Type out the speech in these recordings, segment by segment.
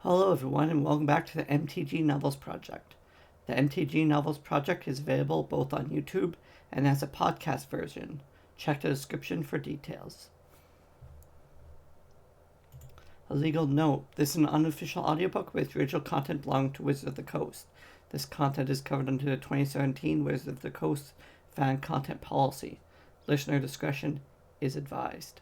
Hello everyone and welcome back to the MTG Novels Project. The MTG Novels Project is available both on YouTube and as a podcast version. Check the description for details. A legal note, this is an unofficial audiobook with original content belonging to Wizards of the Coast. This content is covered under the 2017 Wizards of the Coast fan content policy. Listener discretion is advised.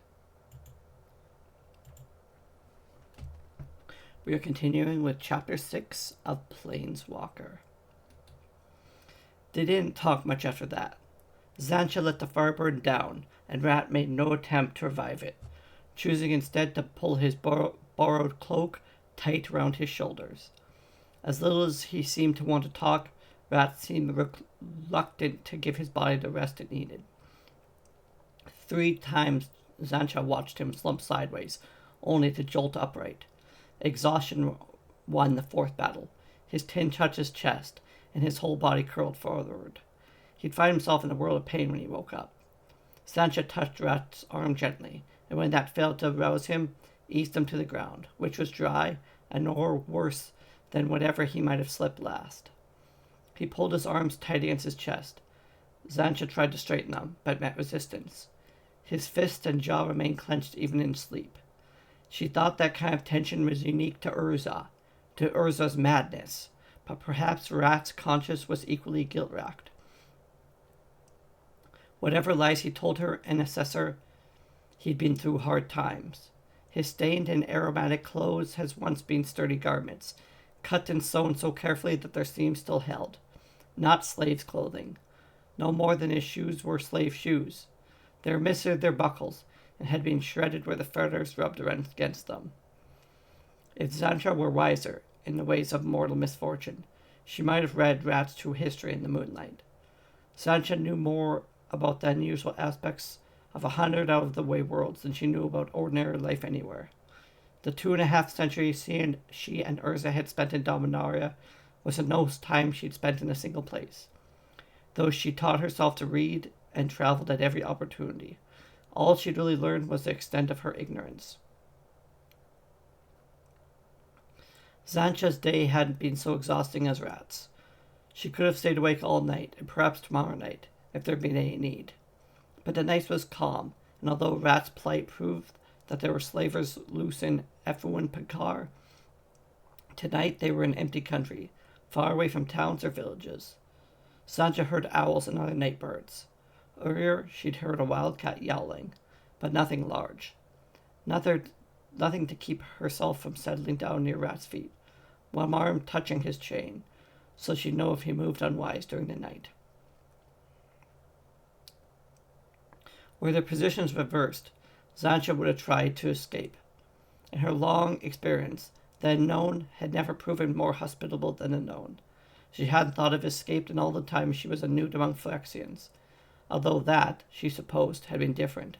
We are continuing with Chapter 6 of Planeswalker. They didn't talk much after that. Xantcha let the fire burn down, and Rat made no attempt to revive it, choosing instead to pull his borrowed cloak tight around his shoulders. As little as he seemed to want to talk, Rat seemed reluctant to give his body the rest it needed. 3 times Xantcha watched him slump sideways, only to jolt upright. Exhaustion won the 4th battle. His tin touched his chest, and his whole body curled forward. He'd find himself in a world of pain when he woke up. Xantcha touched Rat's arm gently, and when that failed to rouse him, eased him to the ground, which was dry and no worse than whatever he might have slipped last. He pulled his arms tight against his chest. Xantcha tried to straighten them, but met resistance. His fists and jaw remained clenched even in sleep. She thought that kind of tension was unique to Urza's madness, but perhaps Rat's conscience was equally guilt-racked. Whatever lies he told her and assessor, he'd been through hard times. His stained and aromatic clothes had once been sturdy garments, cut and sewn so carefully that their seams still held. Not slave's clothing. No more than his shoes were slave shoes. They were missing their buckles, and had been shredded where the feathers rubbed against them. If Xantcha were wiser in the ways of mortal misfortune, she might have read Rat's true history in the moonlight. Xantcha knew more about the unusual aspects of 100 out-of-the-way worlds than she knew about ordinary life anywhere. The 2.5 centuries she and Urza had spent in Dominaria was the most time she'd spent in a single place, though she taught herself to read and traveled at every opportunity. All she'd really learned was the extent of her ignorance. Xantcha's day hadn't been so exhausting as Rat's. She could have stayed awake all night, and perhaps tomorrow night, if there'd been any need. But the night was calm, and although Rat's plight proved that there were slavers loose in Efuin Pakar, tonight they were in empty country, far away from towns or villages. Xantcha heard owls and other night birds. Earlier, she'd heard a wildcat yowling, but nothing large. Nothing to keep herself from settling down near Rat's feet, one arm touching his chain, so she'd know if he moved unwise during the night. Were their positions reversed, Xantcha would have tried to escape. In her long experience, the unknown had never proven more hospitable than the known. She hadn't thought of escape in all the time she was a newt among Phyrexians, although that, she supposed, had been different.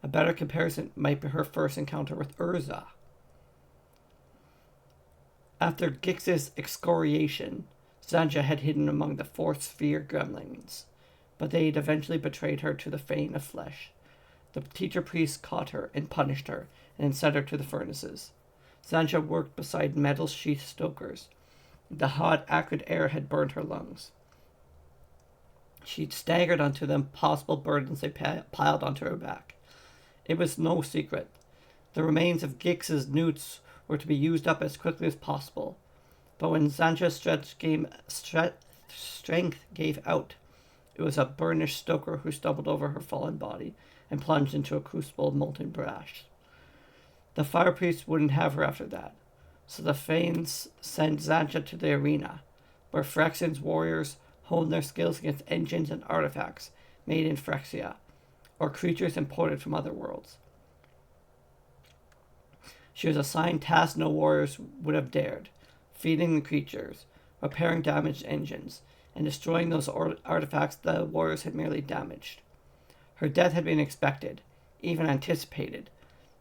A better comparison might be her first encounter with Urza. After Gix's excoriation, Xantcha had hidden among the 4th sphere gremlins, but they had eventually betrayed her to the Fane of Flesh. The teacher priest caught her and punished her, and sent her to the furnaces. Xantcha worked beside metal sheath stokers. The hot, acrid air had burned her lungs. She'd staggered onto the impossible burdens they piled onto her back. It was no secret. The remains of Gix's newts were to be used up as quickly as possible. But when Xantcha's strength gave out, it was a burnished stoker who stumbled over her fallen body and plunged into a crucible of molten brash. The fire priest wouldn't have her after that, so the Fanes sent Xantcha to the arena, where Phyrexians warriors honed their skills against engines and artifacts made in Phyrexia, or creatures imported from other worlds. She was assigned tasks no warriors would have dared, feeding the creatures, repairing damaged engines, and destroying those artifacts the warriors had merely damaged. Her death had been expected, even anticipated,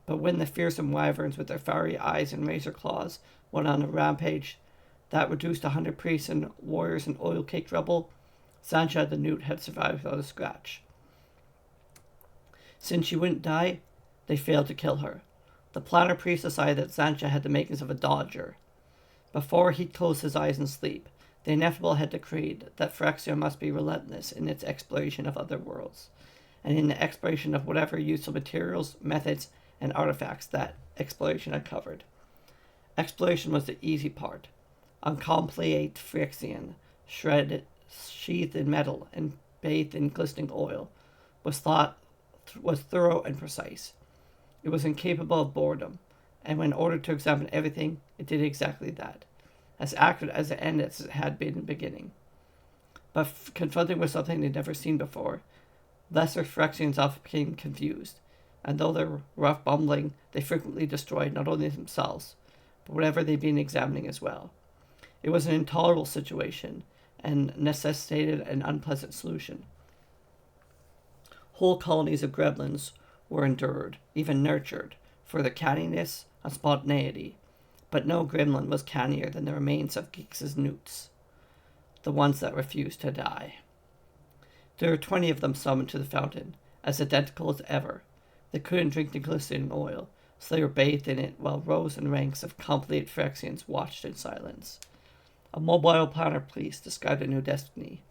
but when the fearsome wyverns with their fiery eyes and razor claws went on a rampage that reduced 100 priests and warriors in oil-caked rubble, Xantcha the newt had survived without a scratch. Since she wouldn't die, they failed to kill her. The planner priest decided that Xancha had the makings of a dodger. Before he'd close his eyes in sleep, the inevitable had decreed that Phyrexia must be relentless in its exploration of other worlds, and in the exploration of whatever useful materials, methods, and artifacts that exploration uncovered. Exploration was the easy part. Uncompliate Phyrexian, shredded, sheathed in metal, and bathed in glistening oil, was thorough and precise. It was incapable of boredom, and when ordered to examine everything, it did exactly that, as accurate as the end as it had been in the beginning. But confronted with something they'd never seen before, lesser Phyrexians often became confused, and though they were rough bumbling, they frequently destroyed not only themselves, but whatever they'd been examining as well. It was an intolerable situation, and necessitated an unpleasant solution. Whole colonies of gremlins were endured, even nurtured, for their canniness and spontaneity, but no gremlin was cannier than the remains of Geeks' newts, the ones that refused to die. There were 20 of them summoned to the fountain, as identical as ever. They couldn't drink the glistening oil, so they were bathed in it while rows and ranks of complete Phyrexians watched in silence. A mobile planner priest described a new destiny.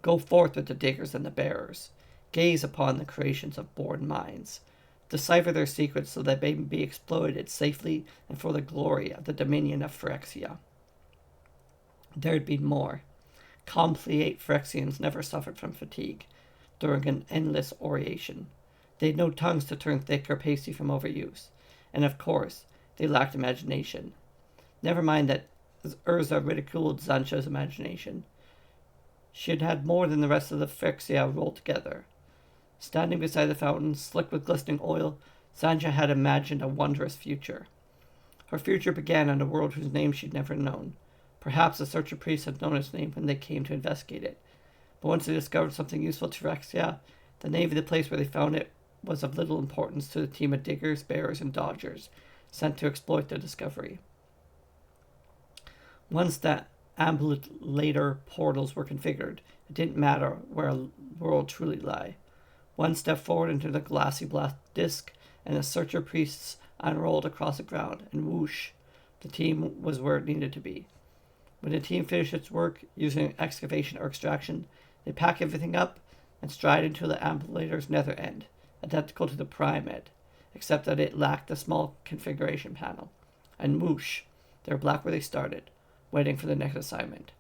Go forth with the diggers and the bearers. Gaze upon the creations of born minds. Decipher their secrets so that they may be exploited safely and for the glory of the dominion of Phyrexia. There'd be more. Complete Phyrexians never suffered from fatigue during an endless oration. They'd no tongues to turn thick or pasty from overuse, and of course, they lacked imagination. Never mind that Urza ridiculed Xancha's imagination. She had had more than the rest of the Phyrexia rolled together. Standing beside the fountain, slick with glistening oil, Xancha had imagined a wondrous future. Her future began on a world whose name she'd never known. Perhaps the searcher priests had known its name when they came to investigate it. But once they discovered something useful to Phyrexia, the name of the place where they found it was of little importance to the team of diggers, bearers, and dodgers sent to exploit the discovery. Once the ambulator portals were configured, it didn't matter where a world truly lay. One step forward into the glassy black disk, and the searcher priests unrolled across the ground, and whoosh, the team was where it needed to be. When the team finished its work, using excavation or extraction, they pack everything up and stride into the ambulator's nether end, identical to the Primed, except that it lacked the small configuration panel. And whoosh, they were back where they started, waiting for the next assignment.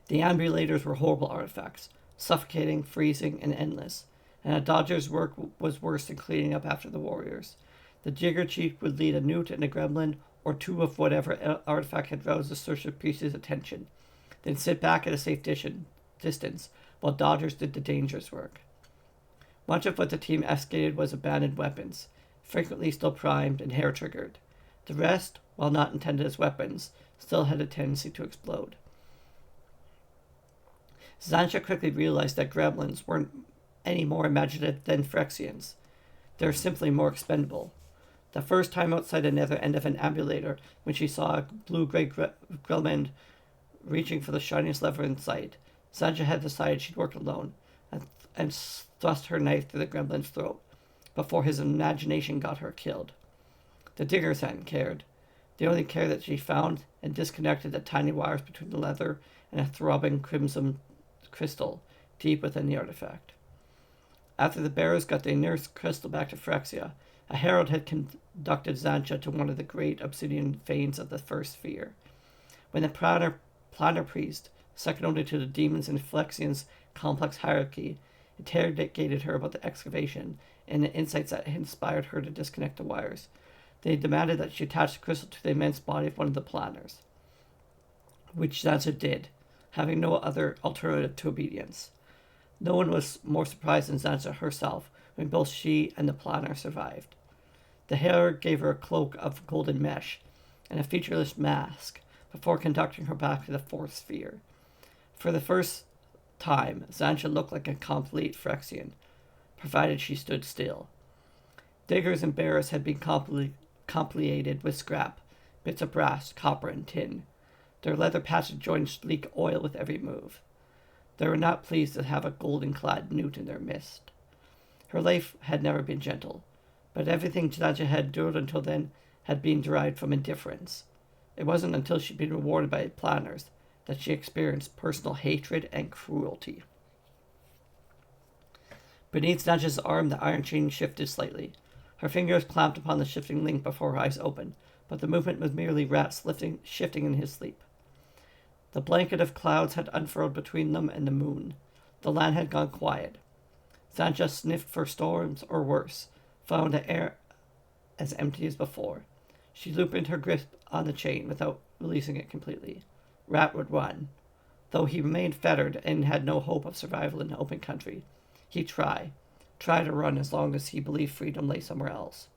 The ambulators were horrible artifacts, suffocating, freezing, and endless, and a dodger's work was worse than cleaning up after the warriors. The Jigger Chief would lead a newt and a gremlin, or two of whatever artifact had roused the searcher priest's attention, then sit back at a safe distance while dodgers did the dangerous work. Much of what the team excavated was abandoned weapons, frequently still primed and hair-triggered. The rest, while not intended as weapons, still had a tendency to explode. Xancha quickly realized that gremlins weren't any more imaginative than Phyrexians. They were simply more expendable. The first time outside the nether end of an ambulator, when she saw a blue-gray gremlin reaching for the shiniest lever in sight, Xancha had decided she'd work alone and thrust her knife through the gremlin's throat before his imagination got her killed. The diggers hadn't cared. They only cared that she found and disconnected the tiny wires between the leather and a throbbing crimson crystal deep within the artifact. After the bearers got the inert crystal back to Phyrexia, a herald had conducted Xancha to one of the great obsidian veins of the first sphere. When the planner priest, second only to the demons in Phyrexian's complex hierarchy, interrogated her about the excavation and the insights that had inspired her to disconnect the wires, they demanded that she attach the crystal to the immense body of one of the planners, which Xancha did, having no other alternative to obedience. No one was more surprised than Xancha herself when both she and the planner survived. The herald gave her a cloak of golden mesh and a featureless mask before conducting her back to the fourth sphere. For the first time, Xancha looked like a complete Phyrexian, provided she stood still. Diggers and bearers had been completed with scrap, bits of brass, copper, and tin. Their leather patched joints leak oil with every move. They were not pleased to have a golden-clad newt in their midst. Her life had never been gentle. but everything Zancha had endured until then had been derived from indifference. It wasn't until she'd been rewarded by the planners that she experienced personal hatred and cruelty. Beneath Zancha's arm, the iron chain shifted slightly. Her fingers clamped upon the shifting link before her eyes opened, but the movement was merely Rat shifting in his sleep. The blanket of clouds had unfurled between them and the moon. The land had gone quiet. Zancha sniffed for storms, or worse, found the air as empty as before. She loosened her grip on the chain without releasing it completely. Rat would run. Though he remained fettered and had no hope of survival in the open country, he'd try to run as long as he believed freedom lay somewhere else.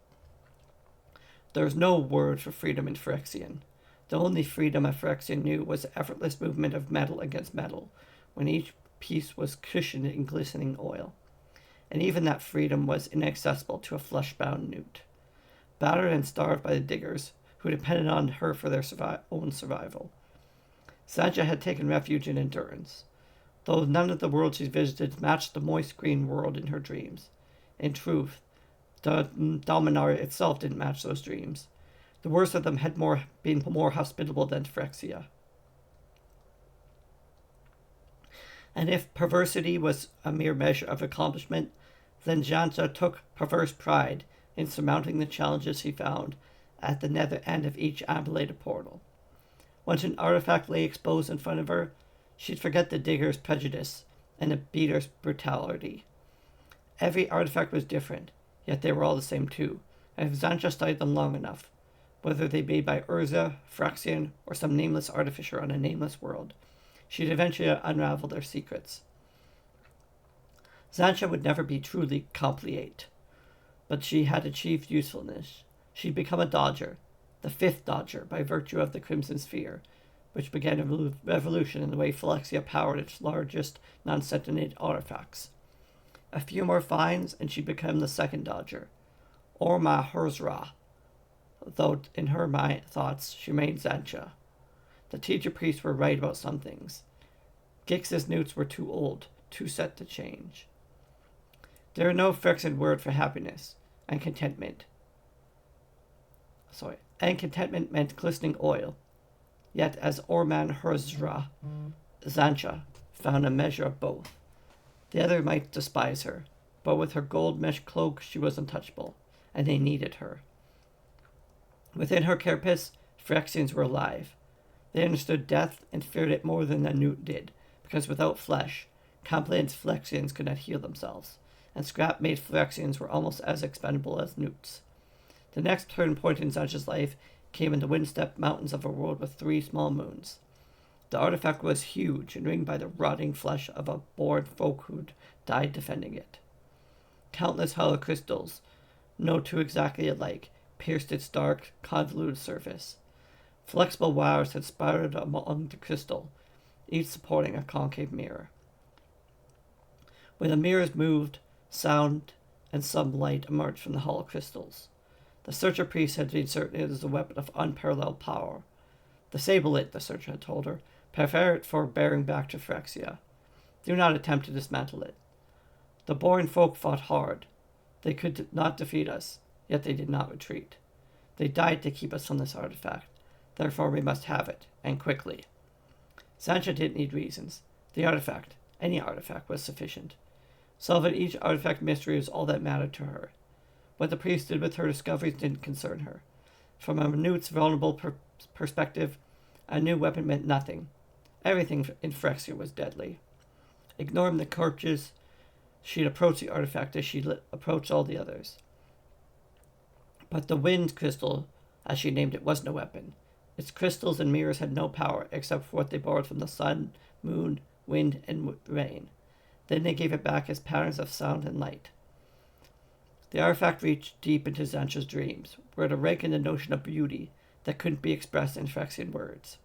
There was no word for freedom in Phyrexian. The only freedom a Phyrexian knew was the effortless movement of metal against metal, when each piece was cushioned in glistening oil. And even that freedom was inaccessible to a flesh-bound newt. Battered and starved by the diggers, who depended on her for their own survival, Zancha had taken refuge in endurance, though none of the worlds she visited matched the moist green world in her dreams. In truth, the Dominaria itself didn't match those dreams. The worst of them had been more hospitable than Phyrexia. And if perversity was a mere measure of accomplishment, then Zancha took perverse pride in surmounting the challenges he found at the nether end of each ambulated portal. Once an artifact lay exposed in front of her, she'd forget the digger's prejudice and the beater's brutality. Every artifact was different, yet they were all the same too, and if Zancha studied them long enough, whether they be by Urza, Phyrexian, or some nameless artificer on a nameless world, she'd eventually unravel their secrets. Zancha would never be truly complete, but she had achieved usefulness. She'd become a Dodger, the fifth Dodger, by virtue of the Crimson Sphere, which began a revolution in the way Phyrexia powered its largest non-sentient artifacts. A few more finds, and she'd become the second Dodger, Orma Herzra, though in her thoughts she remained Zancha. The teacher priests were right about some things. Gix's newts were too old, too set to change. There are no Phyrexian word for happiness and contentment. And contentment meant glistening oil. Yet as Orman Herzra, Zancha found a measure of both. The other might despise her, but with her gold mesh cloak she was untouchable, and they needed her. Within her carapace, Phyrexians were alive. They understood death and feared it more than the newt did, because without flesh, compliant Phyrexians could not heal themselves, and scrap-made Phyrexians were almost as expendable as newts. The next turning point in Zancha's life came in the wind-stepped mountains of a world with 3 small moons. The artifact was huge and ringed by the rotting flesh of a born folk who'd died defending it. Countless hollow crystals, no two exactly alike, pierced its dark, convoluted surface. Flexible wires had spiraled among the crystal, each supporting a concave mirror. When the mirrors moved, sound and some light emerged from the hollow crystals. The Searcher priest had been certain it was a weapon of unparalleled power. The Sable-Lit, the Searcher had told her, prepare it for bearing back to Phyrexia. Do not attempt to dismantle it. The Borean folk fought hard. They could not defeat us, yet they did not retreat. They died to keep us from this artifact. Therefore we must have it, and quickly. Zancha didn't need reasons. The artifact, any artifact, was sufficient. Solving each artifact mystery was all that mattered to her. What the priest did with her discoveries didn't concern her. From a newt's vulnerable perspective, a new weapon meant nothing. Everything in Phyrexia was deadly. Ignoring the corpses, she'd approach the artifact as she'd approached all the others. But the wind crystal, as she named it, wasn't a weapon. Its crystals and mirrors had no power except for what they borrowed from the sun, moon, wind, and rain. Then they gave it back as patterns of sound and light. The artifact reached deep into Zancha's dreams, where it awakened the notion of beauty that couldn't be expressed in Phyrexian words.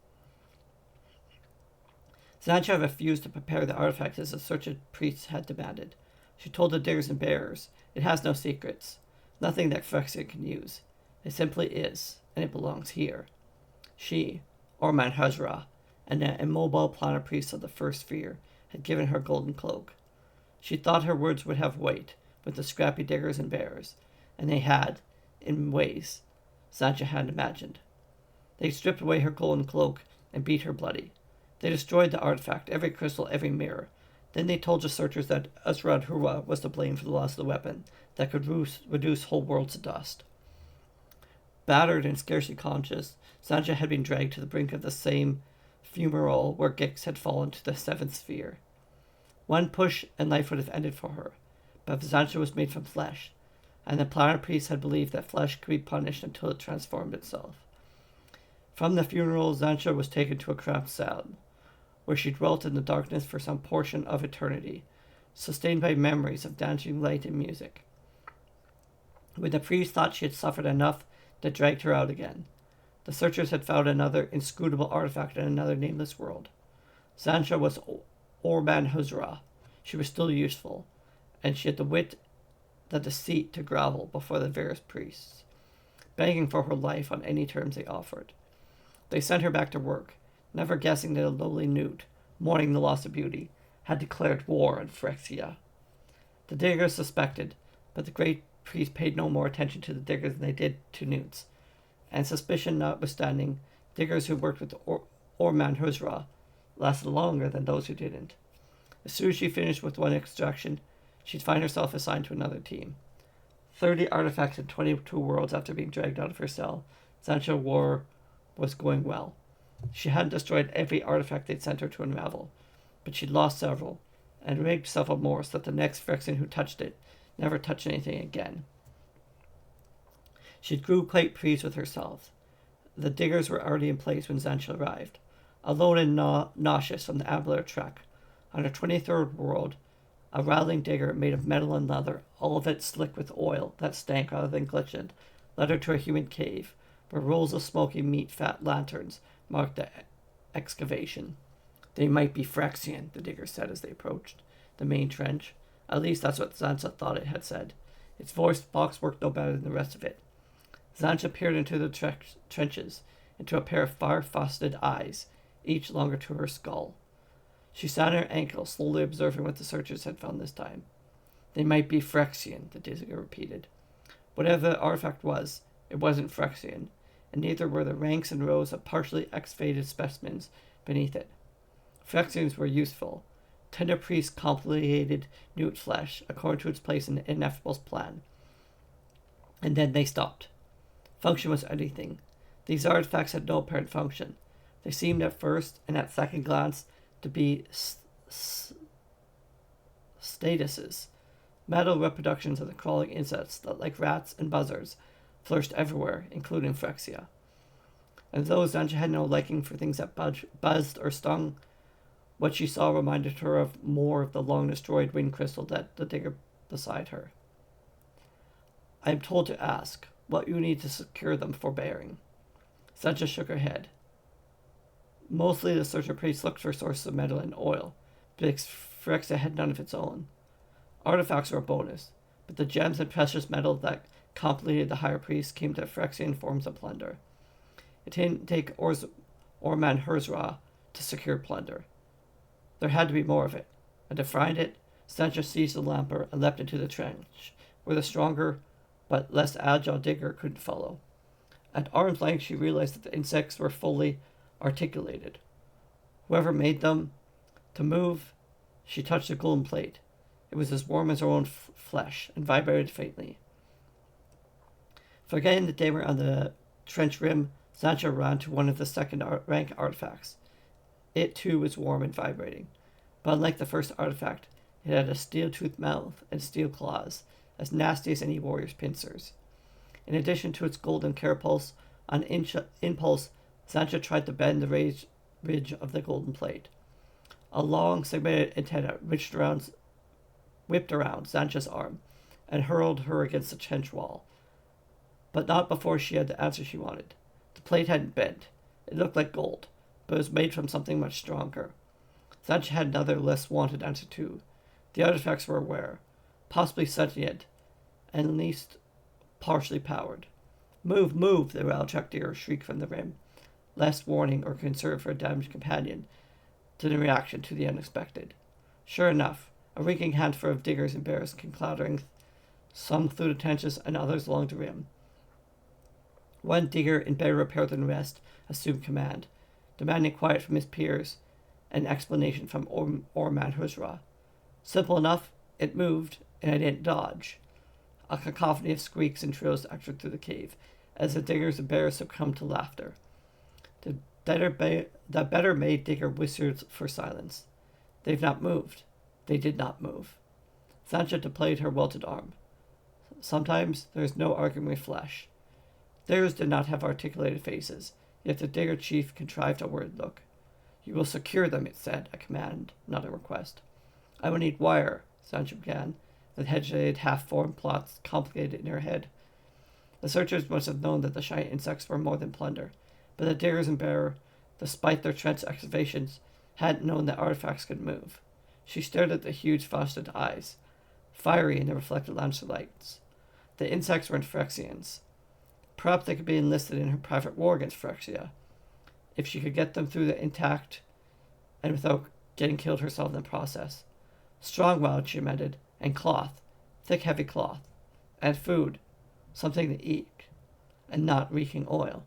Zancha refused to prepare the artifact as the Searcher priests had demanded. She told the diggers and bearers, it has no secrets, nothing that Phyrexia can use. It simply is, and it belongs here. She, Orman Hazra, and the immobile planar priest of the first sphere, had given her golden cloak. She thought her words would have weight with the scrappy diggers and bearers, and they had, in ways Sancha hadn't imagined. They stripped away her golden cloak and beat her bloody. They destroyed the artifact, every crystal, every mirror. Then they told the searchers that Usrad Hurwa was to blame for the loss of the weapon that could reduce whole worlds to dust. Battered and scarcely conscious, Sancha had been dragged to the brink of the same fumarole where Gix had fallen to the seventh sphere. One push and life would have ended for her, but Sancha was made from flesh, and the planet priests had believed that flesh could be punished until it transformed itself. From the funeral, Sancha was taken to a cramped cell, where she dwelt in the darkness for some portion of eternity, sustained by memories of dancing light and music. When the priest thought she had suffered enough, they dragged her out again. The searchers had found another inscrutable artifact in another nameless world. Sancha was Orban Huzra. She was still useful, and she had the wit, the deceit to grovel before the various priests, begging for her life on any terms they offered. They sent her back to work, never guessing that a lowly newt, mourning the loss of beauty, had declared war on Phyrexia. The diggers suspected, but the great priest paid no more attention to the diggers than they did to newts, and suspicion notwithstanding, diggers who worked with Orman Huzra lasted longer than those who didn't. As soon as she finished with one extraction, she'd find herself assigned to another team. 30 artifacts in 22 worlds after being dragged out of her cell, Sancha war was going well. She hadn't destroyed every artifact they'd sent her to unravel, but she'd lost several, and rigged several more so that the next Phyrexian who touched it never touched anything again. She grew quite pleased with herself. The diggers were already in place when Sancha arrived. Alone and nauseous from the Abler trek, on her 23rd world, a rattling digger made of metal and leather, all of it slick with oil that stank rather than glistened, led her to a human cave, where rolls of smoking meat-fat lanterns marked the excavation. They might be Phyrexian, the digger said as they approached the main trench. At least that's what Sancha thought it had said. Its voice box worked no better than the rest of it. Sancha peered into the trenches, into a pair of far-faceted eyes, each longer to her skull. She sat on her ankle, slowly observing what the searchers had found this time. They might be Phyrexian, the digger repeated. Whatever the artifact was, it wasn't Phyrexian, and neither were the ranks and rows of partially excavated specimens beneath it. Phyrexians were useful. Tender priests complicated newt flesh according to its place in the Ineffable's plan. And then they stopped. Function was anything. These artifacts had no apparent function. They seemed at first, and at second glance, to be statuses, metal reproductions of the crawling insects that, like rats and buzzards, flourished everywhere, including Phyrexia. And though Sancha had no liking for things that buzzed or stung, what she saw reminded her of more of the long-destroyed wind crystal that the digger beside her. I am told to ask what you need to secure them for bearing. Sancha shook her head. Mostly the searcher priests looked for sources of metal and oil, but Phyrexia had none of its own. Artifacts were a bonus, but the gems and precious metal that completed the higher priests came to Phyrexian forms of plunder. It didn't take Orman Herzra to secure plunder. There had to be more of it, and to find it, Sancha seized the lamper and leapt into the trench, where the stronger but less agile digger couldn't follow. At arm's length, she realized that the insects were fully articulated. Whoever made them, to move, she touched the golden plate. It was as warm as her own flesh, and vibrated faintly. Forgetting that they were on the trench rim, Sancha ran to one of the second-rank artifacts. It, too, was warm and vibrating. But unlike the first artifact, it had a steel-toothed mouth and steel claws, as nasty as any warrior's pincers. In addition to its golden carapace, on impulse, Sancha tried to bend the ridge of the golden plate. A long, segmented antenna whipped around Sancha's arm and hurled her against the trench wall. But not before she had the answer she wanted. The plate hadn't bent. It looked like gold, but it was made from something much stronger. Sancha had another less wanted answer too. The artifacts were aware, possibly sentient, and at least partially powered. Move, move, the Ralchakdir shrieked from the rim, less warning or concern for a damaged companion than a reaction to the unexpected. Sure enough, a reeking handful of diggers and bears came clattering some through the trenches and others along the rim. One digger in better repair than the rest assumed command, demanding quiet from his peers, an explanation from Orman Huzra. Simple enough, it moved, and I didn't dodge. A cacophony of squeaks and trills echoed through the cave, as the diggers and bears succumbed to laughter. The better made digger whispered for silence. They've not moved. They did not move. Sancha deployed her welted arm. Sometimes there is no arguing with flesh. Theirs did not have articulated faces, yet the digger chief contrived a word look. You will secure them, it said, a command, not a request. I will need wire, Sancha began, the hedged half-formed plots complicated in her head. The searchers must have known that the shiny insects were more than plunder, but the diggers and bearer, despite their trench excavations, hadn't known that artifacts could move. She stared at the huge frosted eyes, fiery in the reflected lancer lights. The insects weren't Phyrexians. Perhaps they could be enlisted in her private war against Phyrexia, if she could get them through the intact and without getting killed herself in the process. Strong wild, she amended, and cloth, thick heavy cloth, and food, something to eat, and not reeking oil.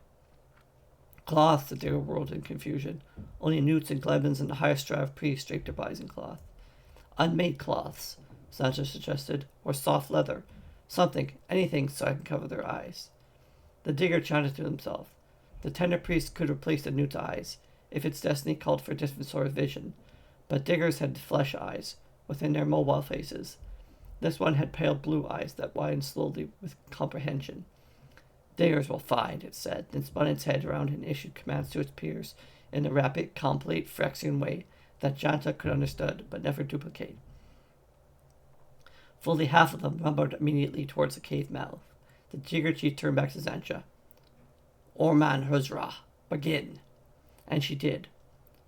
Cloth, the digger whirled in confusion. Only newts and glebans and the highest strav priests draped their bodies in cloth. Unmade cloths, Sancha suggested, or soft leather, something, anything so I can cover their eyes. The digger chanted to himself. The tender priest could replace the newt's eyes, if its destiny called for a different sort of vision, but diggers had flesh eyes, within their mobile faces. This one had pale blue eyes that widened slowly with comprehension. Diggers will find, it said, then spun its head around and issued commands to its peers in a rapid, complete, Phyrexian way that Janta could understand but never duplicate. Fully half of them rumbled immediately towards the cave mouth. The digger chief turned back to Sancha. Orman Huzra, begin. And she did.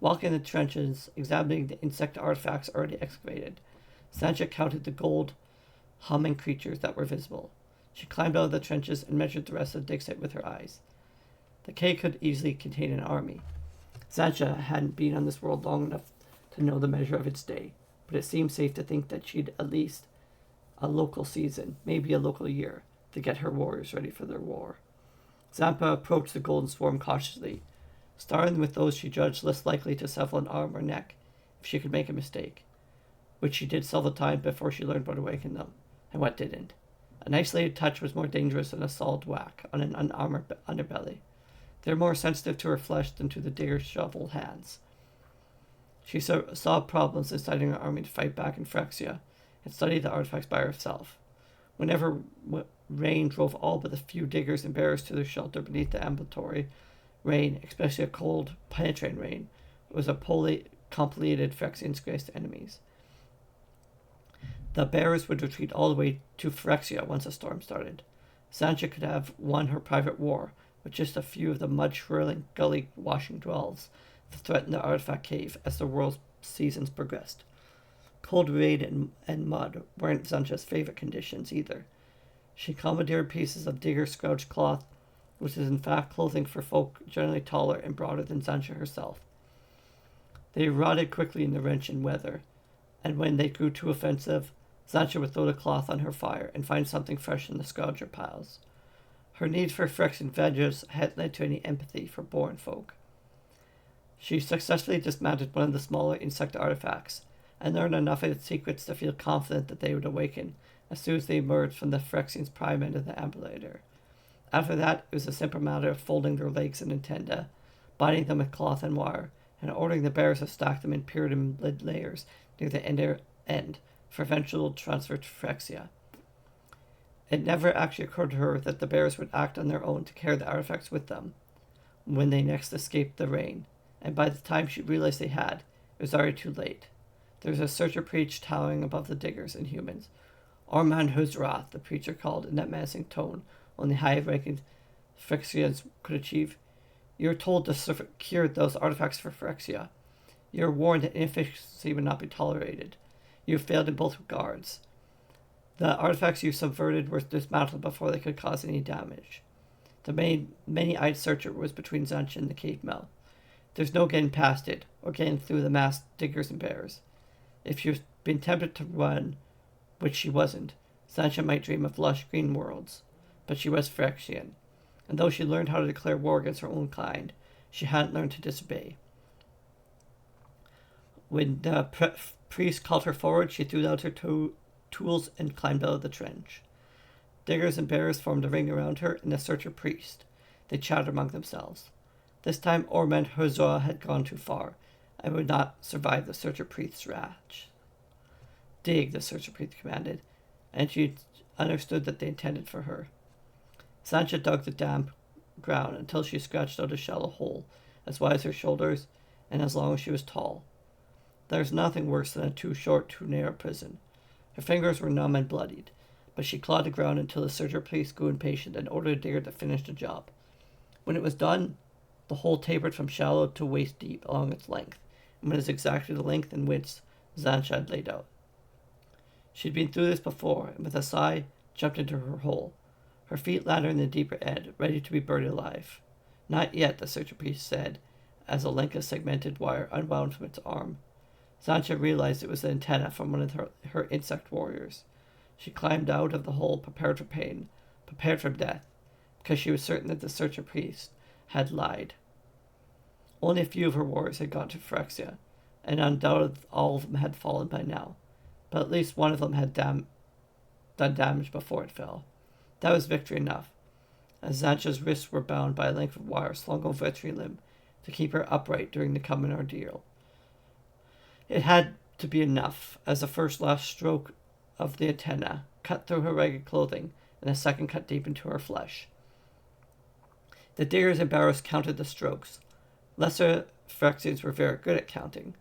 Walking the trenches, examining the insect artifacts already excavated, Sancha counted the gold, humming creatures that were visible. She climbed out of the trenches and measured the rest of the dig site with her eyes. The cave could easily contain an army. Sancha hadn't been on this world long enough to know the measure of its day, but it seemed safe to think that she'd at least a local season, maybe a local year, to get her warriors ready for their war. Zampa approached the golden swarm cautiously, starting with those she judged less likely to sever an arm or neck if she could make a mistake, which she did several times before she learned what awakened them, and what didn't. An isolated touch was more dangerous than a solid whack on an unarmored underbelly. They were more sensitive to her flesh than to the digger's shovel hands. She saw problems inciting her army to fight back in Phyrexia and studied the artifacts by herself. Whenever rain drove all but a few diggers and bearers to their shelter beneath the ambulatory rain, especially a cold, penetrating rain, was a poorly completed Phyrexian's greatest enemies. The bearers would retreat all the way to Phyrexia once a storm started. Sancha could have won her private war with just a few of the mud-swirling, gully-washing dwells that threatened the artifact cave as the world's seasons progressed. Cold rain and mud weren't Sancha's favorite conditions either. She commandeered pieces of digger-scrounged cloth, which is in fact clothing for folk generally taller and broader than Sancha herself. They rotted quickly in the wrenching weather, and when they grew too offensive, Sancha would throw the cloth on her fire and find something fresh in the scrounger piles. Her need for Phyrexian vengeance had led to any empathy for born folk. She successfully dismantled one of the smaller insect artifacts, and learned enough of its secrets to feel confident that they would awaken as soon as they emerged from the Phyrexian's prime end of the ambulator. After that, it was a simple matter of folding their legs in a tenda, binding them with cloth and wire, and ordering the bearers to stack them in pyramid layers near the end for eventual transfer to Phyrexia. It never actually occurred to her that the bearers would act on their own to carry the artifacts with them when they next escaped the rain, and by the time she realized they had, it was already too late. There was a searcher preach towering above the diggers and humans. Orman Huzra, the preacher called in that menacing tone only high-ranking Phyrexians could achieve. You are told to secure those artifacts for Phyrexia. You are warned that inefficiency would not be tolerated. You have failed in both regards. The artifacts you subverted were dismantled before they could cause any damage. The many-eyed searcher was between Sancha and the cave mouth. There's no getting past it, or getting through the masked diggers and bears. If you've been tempted to run, which she wasn't, Sancha might dream of lush green worlds, but she was Phyrexian, and though she learned how to declare war against her own kind, she hadn't learned to disobey. When the priest called her forward, she threw out her tools and climbed out of the trench. Diggers and bearers formed a ring around her and the searcher priest. They chattered among themselves. This time Ormond Herzog had gone too far and would not survive the searcher priest's wrath. Dig, the searcher priest commanded, and she understood that they intended for her. Sancha dug the damp ground until she scratched out a shallow hole as wide as her shoulders and as long as she was tall. There was nothing worse than a too short, too narrow prison. Her fingers were numb and bloodied, but she clawed the ground until the searcher priest grew impatient and ordered a digger to finish the job. When it was done, the hole tapered from shallow to waist deep along its length, and was exactly the length and width Sancha had laid out. She'd been through this before, and with a sigh, jumped into her hole. Her feet landed in the deeper end, ready to be buried alive. Not yet, the searcher priest said, as a length of segmented wire unwound from its arm. Sancha realized it was the antenna from one of her insect warriors. She climbed out of the hole, prepared for pain, prepared for death, because she was certain that the searcher priest had lied. Only a few of her warriors had gone to Phyrexia, and undoubtedly all of them had fallen by now, but at least one of them had done damage before it fell. That was victory enough, as Sancha's wrists were bound by a length of wire slung over a tree limb to keep her upright during the coming ordeal. It had to be enough, as the first last stroke of the antenna cut through her ragged clothing, and the second cut deep into her flesh. The diggers and barrows counted the strokes. Lesser Phyrexians were very good at counting.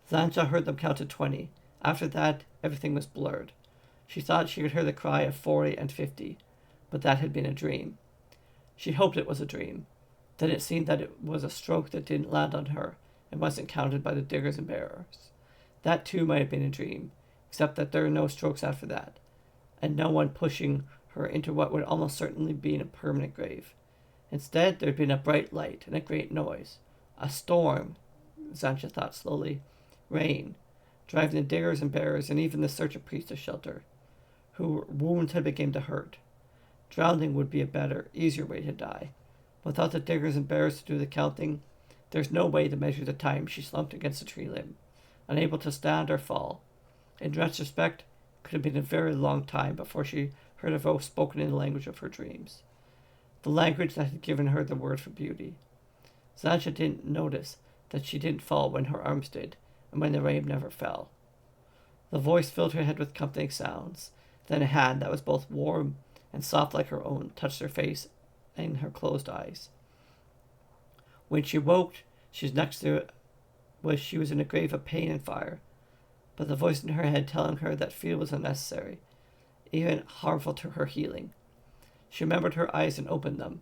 Sancha heard them count to 20. After that, everything was blurred. She thought she could hear the cry of 40 and 50, but that had been a dream. She hoped it was a dream. Then it seemed that it was a stroke that didn't land on her and wasn't counted by the diggers and bearers. That too might have been a dream, except that there were no strokes after that, and no one pushing her into what would almost certainly be a permanent grave. Instead, there had been a bright light and a great noise. A storm, Sancha thought slowly. Rain, driving the diggers and bearers and even the searcher priest to shelter, whose wounds had begun to hurt. Drowning would be a better, easier way to die. Without the diggers and bearers to do the counting, there's no way to measure the time she slumped against a tree limb, unable to stand or fall. In retrospect, it could have been a very long time before she heard a voice spoken in the language of her dreams, the language that had given her the word for beauty. Sancha didn't notice that she didn't fall when her arms did, and when the rain never fell. The voice filled her head with comforting sounds. Then a hand that was both warm and soft like her own touched her face and her closed eyes. When she woke, she was in a grave of pain and fire, but the voice in her head telling her that fear was unnecessary, even harmful to her healing. She remembered her eyes and opened them,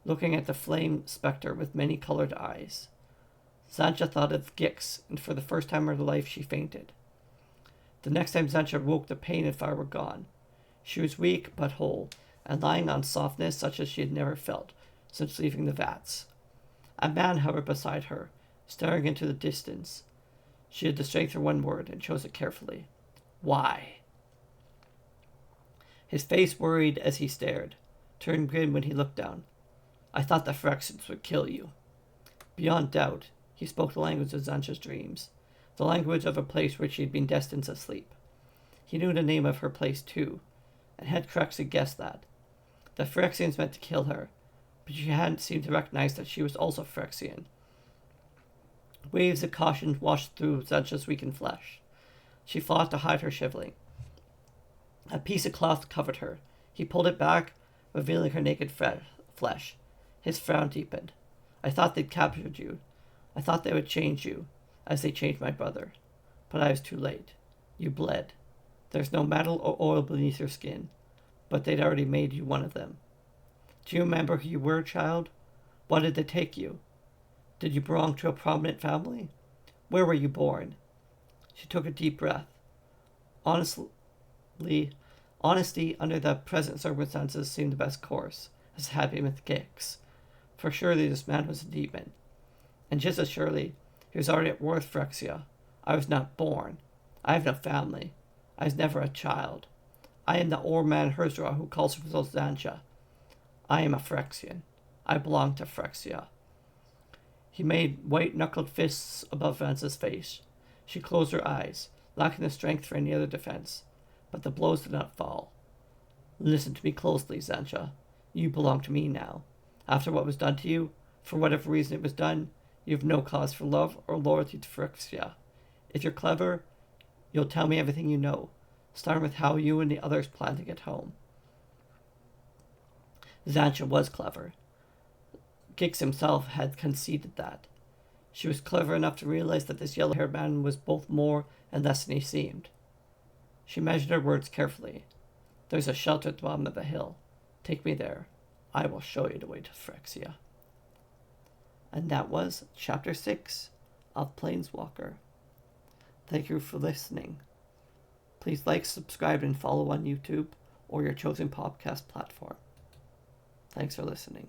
looking at the flame spectre with many-colored eyes. Sancha thought of Gix, and for the first time in her life she fainted. The next time Sancha woke, the pain and fire were gone. She was weak but whole, and lying on softness such as she had never felt since leaving the vats. A man hovered beside her, staring into the distance. She had the strength for one word and chose it carefully. Why? His face worried as he stared, turned grim when he looked down. I thought the Phyrexians would kill you. Beyond doubt, he spoke the language of Sancha's dreams, the language of a place where she had been destined to sleep. He knew the name of her place, too, and had correctly guessed that. The Phyrexians meant to kill her, but she hadn't seemed to recognize that she was also Phyrexian. Waves of caution washed through Sancha's weakened flesh. She fought to hide her shivering. A piece of cloth covered her. He pulled it back, revealing her naked flesh. His frown deepened. I thought they'd captured you. I thought they would change you, as they changed my brother. But I was too late. You bled. There's no metal or oil beneath your skin, but they'd already made you one of them. Do you remember who you were, child? Why did they take you? Did you belong to a prominent family? Where were you born? She took a deep breath. Honesty under the present circumstances seemed the best course, as it had been with Gix. For surely this man was a demon. And just as surely, he was already at Worth Phyrexia. I was not born. I have no family. I was never a child. I am the Orman Herzra who calls himself Zancha. I am a Phyrexian. I belong to Phyrexia. He made white-knuckled fists above Vance's face. She closed her eyes, lacking the strength for any other defense, but the blows did not fall. Listen to me closely, Zancha. You belong to me now. After what was done to you, for whatever reason it was done, you have no cause for love or loyalty to Phyrexia. If you're clever, you'll tell me everything you know, starting with how you and the others plan to get home. Zancha was clever. Gix himself had conceded that. She was clever enough to realize that this yellow-haired man was both more and less than he seemed. She measured her words carefully. There's a shelter at the bottom of the hill. Take me there. I will show you the way to Phyrexia. And that was Chapter 6 of Planeswalker. Thank you for listening. Please like, subscribe, and follow on YouTube or your chosen podcast platform. Thanks for listening.